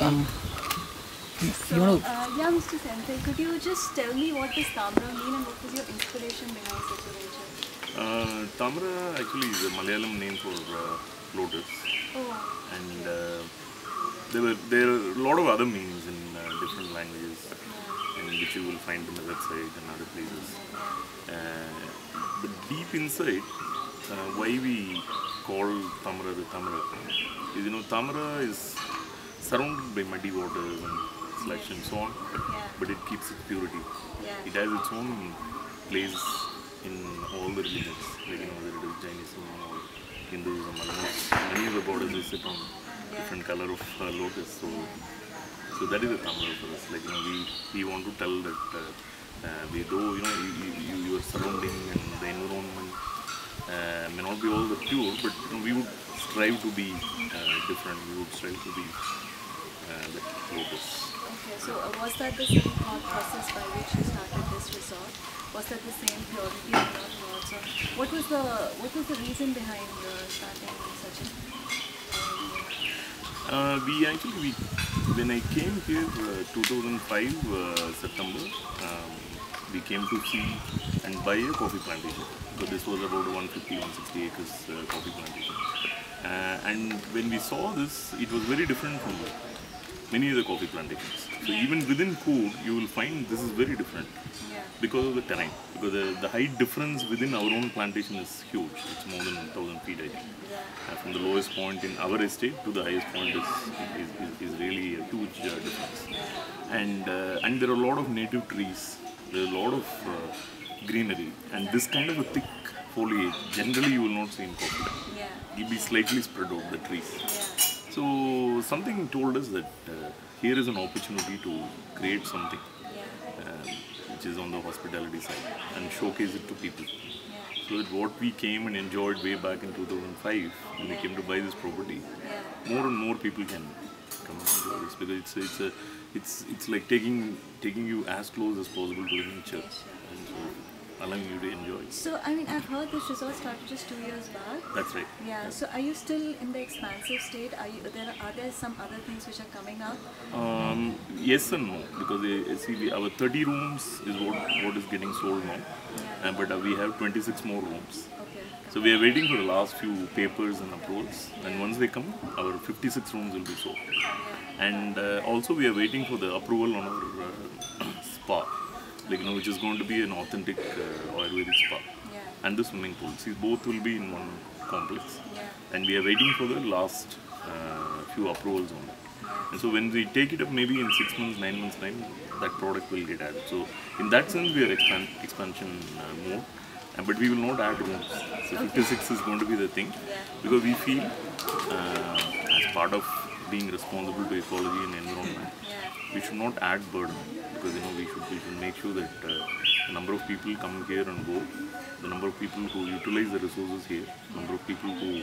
Yeah, Mr. Senthil, could you just tell me what does Tamara mean and what was your inspiration behind such a venture? Tamara actually is a Malayalam name for lotus, Oh. and there are a lot of other meanings in different languages, and which you will find on the website and other places. But deep inside, why we call Tamara the Tamara is, Tamara is surrounded by muddy waters and slush and so on, but it keeps its purity. It has its own place in all the religions, like whether it is Jainism or Hinduism. Almost many of the goddesses sit on different color of lotus. So that is a Tamara for us. Like we want to tell that though your surrounding and the environment may not be all the pure, but we would strive to be different. We would strive to be the lotus. Okay, so was that the same thought process by which you started this resort? Was that the same purity in your thoughts? Or what was the reason behind starting such a? When I came here 2005 September, we came to see and buy a coffee plantation. So this was about 150-160 acres coffee plantation. And when we saw this, it was very different from many other coffee plantations. So even within Coorg, you will find this is very different because of the terrain. Because the height difference within our own plantation is huge. It's more than 1,000 feet, I think. From the lowest point in our estate to the highest point is really a huge difference. And there are a lot of native trees. There are a lot of greenery. And this kind of a thick foliage, generally you will not see in coffee. It will be slightly spread out, the trees. So something told us that here is an opportunity to create something which is on the hospitality side and showcase it to people. So that what we came and enjoyed way back in 2005 when we came to buy this property, more and more people can come and enjoy this, because it's like taking you as close as possible to the nature. And so allowing you to enjoy. So, I mean, I've heard this resort started just 2 years back. That's right. Yeah. So, are you still in the expansive state? Are there some other things which are coming up? Yes and no, because our 30 rooms is what is getting sold now, but we have 26 more rooms. Okay. So we are waiting for the last few papers and approvals, and once they come, our 56 rooms will be sold. And also we are waiting for the approval on our spa. Which is going to be an authentic Ayurvedic spa, and the swimming pool. See, both will be in one complex, and we are waiting for the last few approvals on it. And so when we take it up, maybe in 6 months, 9 months time, that product will get added. So in that sense, we are expansion mode, but we will not add rooms. So 56 is going to be the thing, because we feel as part of being responsible to ecology and environment, we should not add burden, because we should make sure that the number of people come here and go, the number of people who utilize the resources here, the number of people who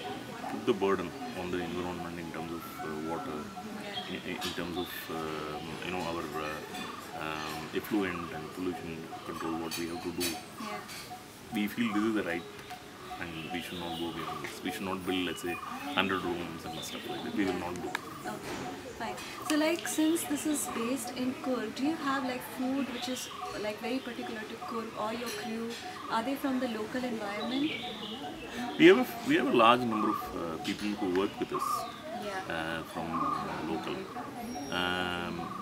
put the burden on the environment in terms of water, in terms of our effluent and pollution control, what we have to do. We feel this is the right, and we should not go beyond this. We should not build, let's say, 100 rooms and stuff like that. We will not do. Okay, fine. So since this is based in Coorg, do you have food which is very particular to Coorg or your crew? Are they from the local environment? We have a large number of people who work with us from local.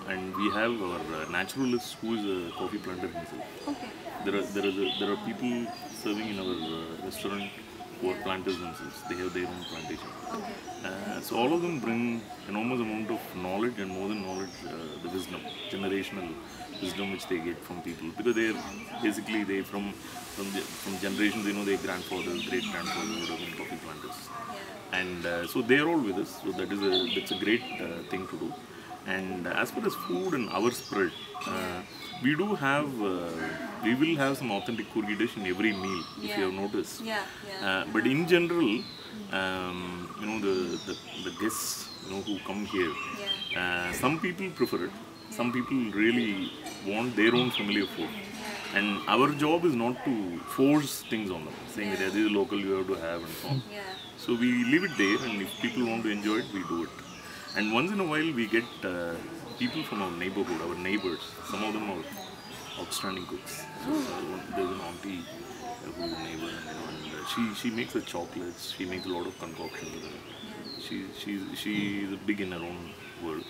And we have our naturalist who is a coffee planter himself. Okay. There are people serving in our restaurant who are planters themselves. They have their own plantation. Okay. So all of them bring enormous amount of knowledge, and more than knowledge, the wisdom, generational wisdom which they get from people, because they are from generations. Their grandfathers, great grandfathers would have been coffee planters, and so they are all with us. So that's a great thing to do. And as far as food and our spread, we will have some authentic Coorgi dish in every meal, if you have noticed. But in general, the guests who come here, some people prefer it. Some people really want their own familiar food. And our job is not to force things on them, saying that this is local, you have to have, and so on. So we leave it there, and if people want to enjoy it, we do it. And once in a while we get people from our neighborhood, our neighbors. Some of them are outstanding cooks. So there's an auntie who's a neighbor, and she makes the chocolates. She makes a lot of concoctions. She's big in her own world,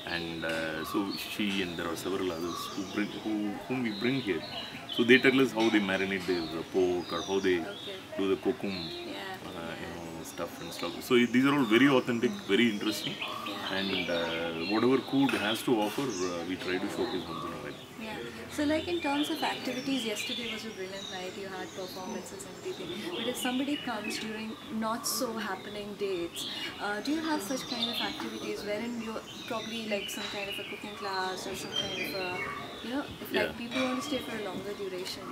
and so she and there are several others whom we bring here. So they tell us how they marinate the pork or how they do the kokum, stuff and stuff. So these are all very authentic, very interesting, and whatever Coorg has to offer, we try to showcase once in a while. Yeah. So like in terms of activities, yesterday was a brilliant night, you had performances and everything. But if somebody comes during not so happening dates, do you have such kind of activities wherein you probably like some kind of a cooking class or some kind of a, if like people want to stay for a longer duration,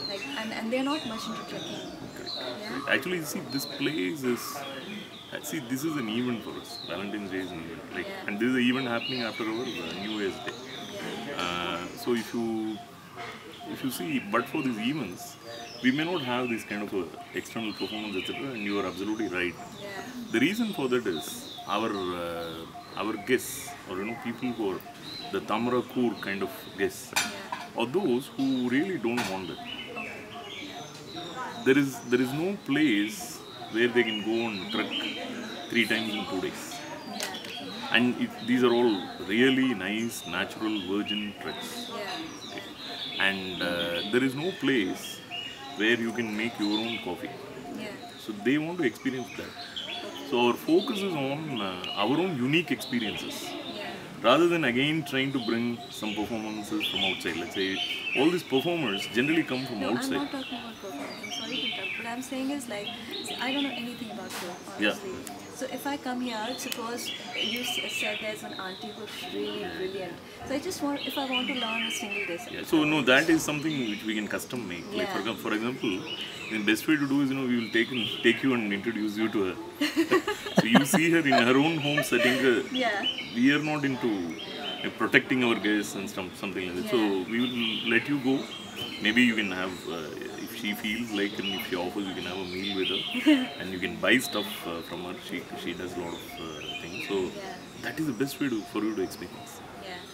like and they're not much into trekking. Yeah? Actually, see, this place is, this is an event for us. Valentine's Day is an event, and this is an event happening after our New Year's Day. So if you see, but for these events, we may not have this kind of external performance, etc. And you are absolutely right. The reason for that is our guests, or people who are the Tamara Coorg kind of guests, or those who really don't want that. There is no place where they can go and trek 3 times in 2 days. And these are all really nice, natural, virgin treks. Okay. And there is no place where you can make your own coffee. So they want to experience that. So our focus is on our own unique experiences. Rather than again trying to bring some performances from outside. Let's say all these performers generally come from outside. I'm not talking about performance. I'm sorry to interrupt. What I'm saying is like, I don't know anything about you, honestly. So if I come here, suppose you said there's an auntie who's really brilliant. So I just want, if I want to learn a single recipe. So no, that is something which we can custom make. Like for example, the best way to do is, we will take you and introduce you to her. So you see her in her own home setting. We are not into protecting our guests and something like that. So we will let you go. Maybe you can have, if she feels like, and if she offers, you can have a meal with her, and you can buy stuff from her. She does a lot of things. So that is the best way for you to experience.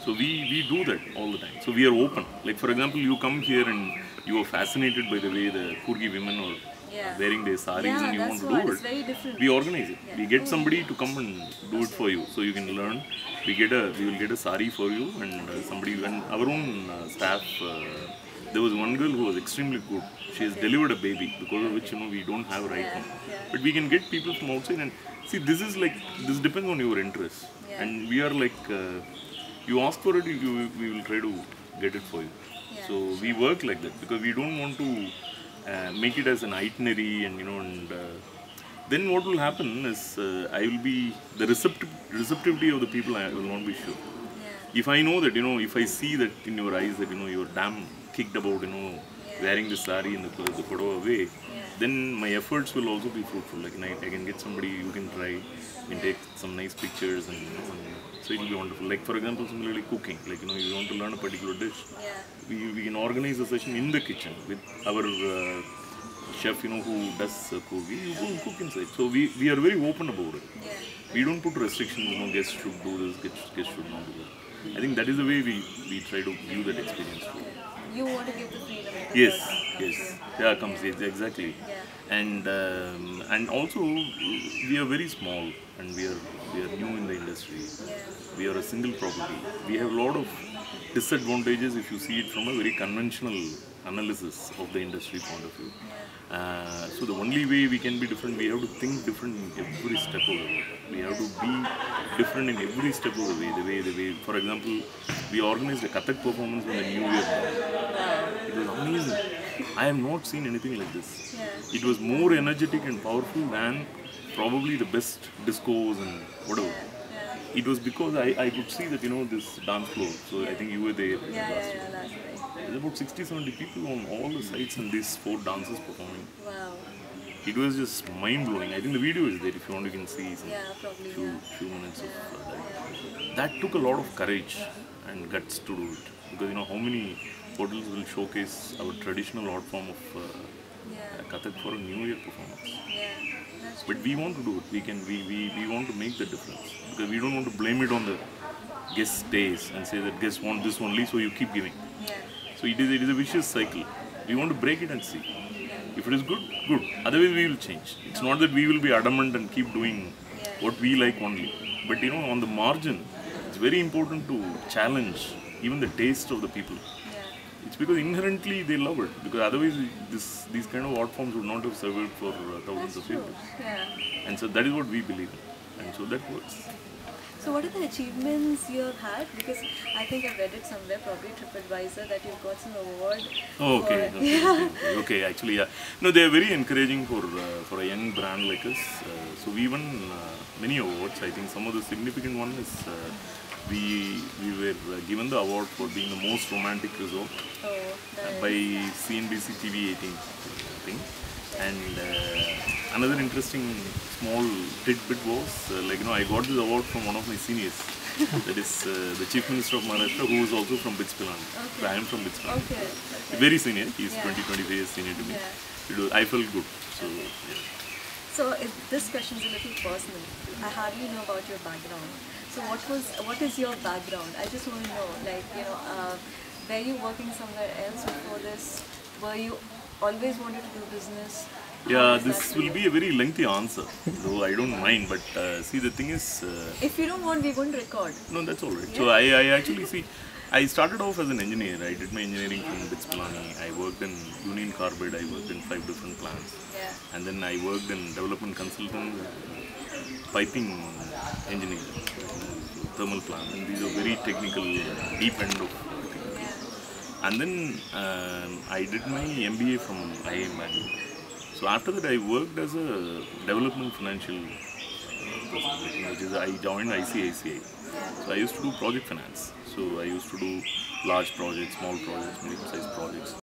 So we do that all the time. So we are open. Like for example, you come here and you are fascinated by the way the Coorgi women are wearing their saris, and you want to do it. We organize it. We get somebody to come and do it for you, so you can learn. We will get a sari for you, and our own staff. There was one girl who was extremely good. She has delivered a baby, because of which we don't have right now. But we can get people from outside, and see, this depends on your interest. And we are like, you ask for it, we will try to get it for you. So we work like that, because we don't want to make it as an itinerary, and then what will happen is I will be the receptivity of the people. I will not be sure. If I know that if I see that in your eyes that you're damn kicked about wearing the sari in the Kodava way, then my efforts will also be fruitful. Like I can get somebody, you can try, you can take some nice pictures, and so it will be wonderful. Like for example, similarly cooking, like you want to learn a particular dish, we can organize a session in the kitchen with our chef, who does cooking. You go and cook inside. So we are very open about it. We don't put restrictions. Guests should do this, guests should not do that. I think that is the way we try to view that experience too. You want to give the freedom. Yes. Comes exactly. And also we are very small, and we are new in the industry. We are a single property. We have a lot of disadvantages if you see it from a very conventional analysis of the industry point of view. So the only way we can be different, we have to think different in every step of the way. We have to be different in every step of the way. The way. For example, we organized a Kathak performance on the New Year. It was amazing. I have not seen anything like this. It was more energetic and powerful than probably the best discos and whatever. It was because I could see that this dance floor. So I think you were there. Last night. There's about 60-70 people on all the sites, and these 4 dancers performing. Wow. It was just mind-blowing. I think the video is there. If you want, you can see some probably, few minutes of that. That took a lot of courage and guts to do it. Because how many hotels will showcase our traditional art form of Kathak for a New Year performance. But we want to do it. We want to make the difference. because we don't want to blame it on the guest stays and say that guests want this only, so you keep giving. Yeah. So it is a vicious cycle. We want to break it and see. If it is good, good. Otherwise, we will change. It's not that we will be adamant and keep doing what we like only. But on the margin, it's very important to challenge even the taste of the people. Yeah. It's because inherently they love it. Because otherwise, these kind of art forms would not have survived for thousands of True. years. Yeah. And so that is what we believe in. And so that works. So what are the achievements you have had? Because I think I've read it somewhere, probably TripAdvisor, that you've got some award. Oh, okay. For, Okay. Actually, yeah. No, they are very encouraging for a young brand like us. So we won many awards. I think some of the significant one is we were given the award for being the most romantic resort by CNBC TV 18, I think. And another interesting small tidbit was, I got this award from one of my seniors. That is the Chief Minister of Maharashtra, who is also from Bitspilani. Okay. So I am from Bitspilani. Okay. Very senior. He's 20-25 years senior to me. I felt good. So, yeah. So this question is a little personal. I hardly know about your background. So what is your background? I just want to know, were you working somewhere else before this? Were you always wanted to do business? Yeah, this will be a very lengthy answer, though I don't mind. But see, the thing is... if you don't want, we won't record. No, that's all right. Yeah. So I actually see, I started off as an engineer. I did my engineering from Bitspilani. I worked in Union Carbide. I worked in 5 different plants. Yeah. And then I worked in development consultant, piping engineer, thermal plant. And these are very technical, deep end of things. Yeah. And then I did my MBA from IIM Bangalore. So after that, I worked as a development financial person, which is I joined ICICI. So I used to do project finance. So I used to do large projects, small projects, medium-sized projects.